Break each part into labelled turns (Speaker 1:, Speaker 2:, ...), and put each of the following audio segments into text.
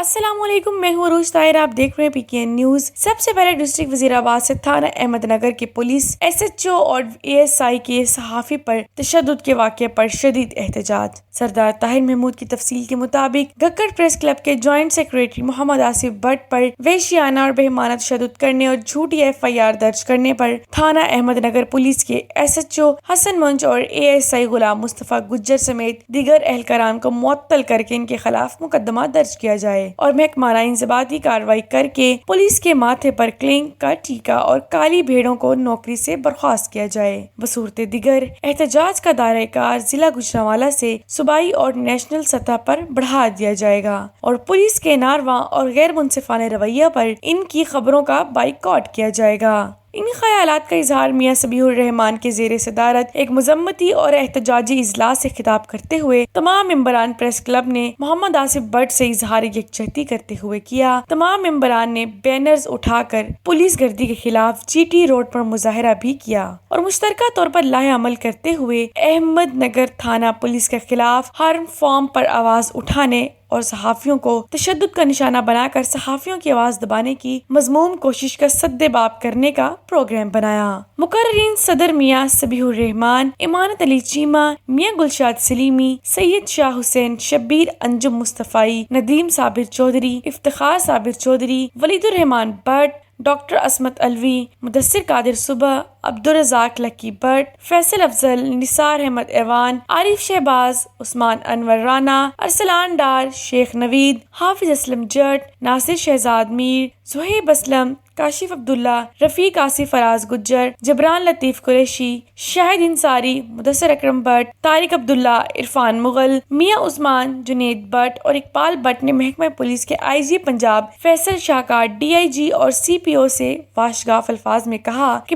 Speaker 1: السلام علیکم، میں ہوں عروج طاہر، آپ دیکھ رہے ہیں پی کے این نیوز۔ سب سے پہلے ڈسٹرکٹ وزیر آباد سے تھانہ احمد نگر کی پولیس ایس ایچ او اور اے ایس آئی کے صحافی پر تشدد کے واقعے پر شدید احتجاج۔ سردار طاہر محمود کی تفصیل کے مطابق گھگر پریس کلب کے جوائنٹ سیکریٹری محمد آصف بٹ پر وحشیانہ اور بہیمانہ تشدد کرنے اور جھوٹی ایف آئی آر درج کرنے پر تھانہ احمد نگر پولیس کے ایس ایچ او حسن منچ اور A S I Ghulam Mustafa گجر سمیت دیگر اہلکاران کو معطل کر کے ان کے خلاف مقدمہ درج کیا جائے اور محکمانہ انضباطی کارروائی کر کے پولیس کے ماتھے پر کلنک کا ٹیکہ اور کالی بھیڑوں کو نوکری سے برخاست کیا جائے۔ بصورت دیگر احتجاج کا دائرہ کار ضلع گوجرانوالہ سے صوبائی اور نیشنل سطح پر بڑھا دیا جائے گا اور پولیس کے ناروا اور غیر منصفانہ رویہ پر ان کی خبروں کا بائیکاٹ کیا جائے گا۔ ان خیالات کا اظہار میاں صبیح الرحمان کے زیر صدارت ایک مذمتی اور احتجاجی اجلاس سے خطاب کرتے ہوئے تمام ممبران پریس کلب نے محمد آصف بٹ سے اظہار یکجہتی کرتے ہوئے کیا۔ تمام ممبران نے بینرز اٹھا کر پولیس گردی کے خلاف جی ٹی روڈ پر مظاہرہ بھی کیا اور مشترکہ طور پر لاہے عمل کرتے ہوئے احمد نگر تھانہ پولیس کے خلاف ہر فارم پر آواز اٹھانے اور صحافیوں کو تشدد کا نشانہ بنا کر صحافیوں کی آواز دبانے کی مذموم کوشش کا سدباب کرنے کا پروگرام بنایا۔ مقررین صدر میاں صبیح الرحمان، امانت علی چیمہ، میاں گلشاد سلیمی، سید شاہ حسین شبیر، انجم مصطفی، ندیم صابر چودھری، افتخار صابر چودھری، ولید الرحمان بٹ، ڈاکٹر عصمت علوی، مدثر قادر صبح، عبدالرزاق لکی بٹ، فیصل افضل، نثار احمد ایوان، عارف شہباز، عثمان انور رانا، ارسلان ڈار، شیخ نوید، حافظ اسلم جٹ، ناصر شہزاد میر، زہیب اسلم، کاشف عبداللہ، رفیق آصف فراز گجر، جبران لطیف قریشی، شاہد انصاری، مدثر اکرم بٹ، طارق عبداللہ، عرفان مغل، میاں عثمان، جنید بٹ اور اقبال بٹ نے محکمہ پولیس کے آئی جی پنجاب فیصل شاہکار، ڈی آئی جی اور سی پی او سے واشگاف الفاظ میں کہا کہ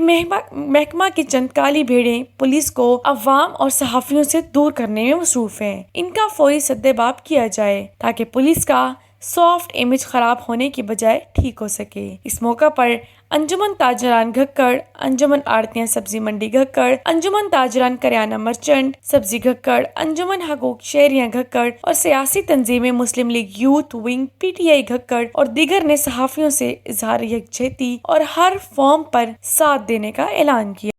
Speaker 1: محکمہ کی چند کالی بھیڑیں پولیس کو عوام اور صحافیوں سے دور کرنے میں مصروف ہیں۔ ان کا فوری سدباب کیا جائے تاکہ پولیس کا سافٹ امیج خراب ہونے کی بجائے ٹھیک ہو سکے۔ اس موقع پر انجمن تاجران گھگر، انجمن آڑتیاں سبزی منڈی گھگر، انجمن تاجران کریانہ مرچنٹ سبزی گھگر، انجمن حقوق شہریاں گھگر اور سیاسی تنظیمیں Muslim League youth wing P T I Ghaggar اور دیگر نے صحافیوں سے اظہار یکجہتی اور ہر فارم پر ساتھ دینے کا اعلان کیا۔